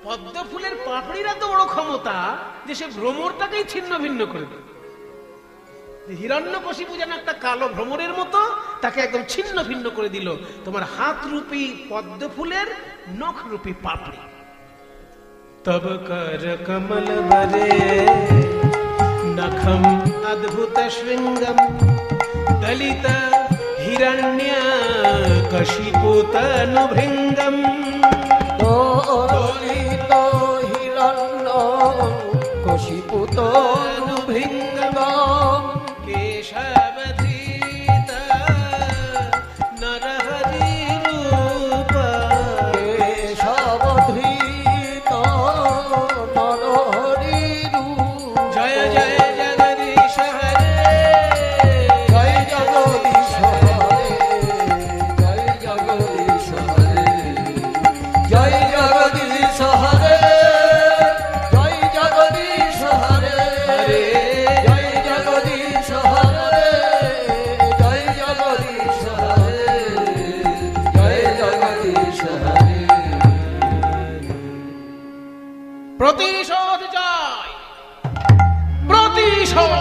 পদ্ম ফুলের পাপড়িরা তো বড় ক্ষমতা যে সে ভ্রমরটাকেই ছিন্ন ভিন্ন করে দেবে। হিরণ্যকশিপু যেন একটা কালো ভ্রমরের মতো তাকে একদম ছিন্ন ভিন্ন করে দিল তোমার হাতরূপী পদ্ম ফুলের নখরূপী পাপড়ি। তব কর কমল বরে নখম অদ্ভুত শৃঙ্গম দলিত হিরণ্য কশিপু তনু ভৃঙ্গম। দলিত হিরণ্য কশিপু তনু ভৃঙ্গম কেশবধৃত নরহরি রূপ। কেশবধৃত নরহরি রূপ। জয় জয় জগদীশ হরে, জয় জগদীশ হরে, জয় জগদীশ হরে, জয় জগদীশ হরে, জয় জগদীশ হরে, জয় জগদীশ হরে, জয় জগদীশ হরে, জয় জগদীশ হরে। প্রতিশোধ চাই, প্রতিশোধ।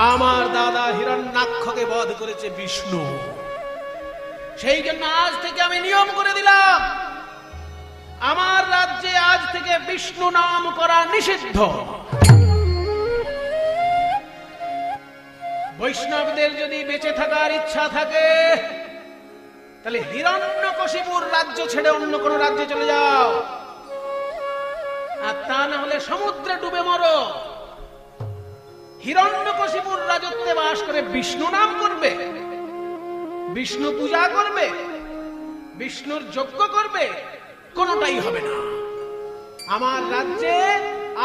আমার দাদা হিরণ্যাক্ষকে বধ করেছে বিষ্ণু, সেই জন্য আজ থেকে আমি নিয়ম করে দিলাম আমার রাজ্যে আজ থেকে বিষ্ণু নাম করা নিষিদ্ধ। বৈষ্ণবদের যদি বেঁচে থাকার ইচ্ছা থাকে তাহলে হিরণ্যকশিপুর রাজ্য ছেড়ে অন্য কোন রাজ্যে চলে যাও, আর তা না হলে সমুদ্রে ডুবে মরো। হিরণ্যকশিপুর রাজত্বে বাস করে বিষ্ণু নাম করবে, বিষ্ণু পূজা করবে, বিষ্ণুর যজ্ঞ করবে, কোনটাই হবে না। আমার রাজ্যে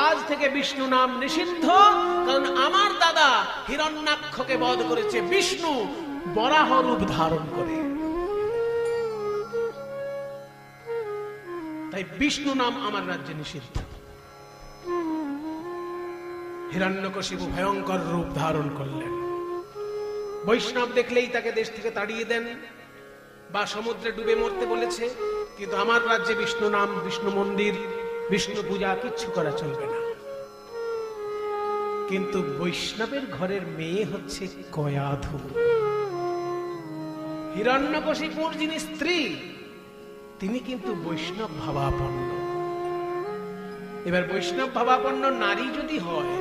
আজ থেকে বিষ্ণু নাম নিষিদ্ধ, কারণ আমার দাদা হিরণ্যাক্ষকে বধ করেছে বিষ্ণু বরাহ রূপ ধারণ করে। তাই বিষ্ণু নাম আমার রাজ্যে নিষিদ্ধ। হিরণ্যকশিপু ভয়ঙ্কর রূপ ধারণ করলেন। বৈষ্ণব দেখলেই তাকে দেশ থেকে তাড়িয়ে দেন বা সমুদ্রে ডুবে মরতে বলেছে, কিন্তু আমার রাজ্যে বিষ্ণু নাম, বিষ্ণু মন্দির, বিষ্ণু পূজা কিচ্ছু করা চলবে না। কিন্তু বৈষ্ণবের ঘরের মেয়ে হচ্ছে কয়াধু। হিরণ্যকশিপুর যিনি স্ত্রী তিনি কিন্তু বৈষ্ণব ভাবাপন্ন। এবার বৈষ্ণব ভাবাপন্ন নারী যদি হয়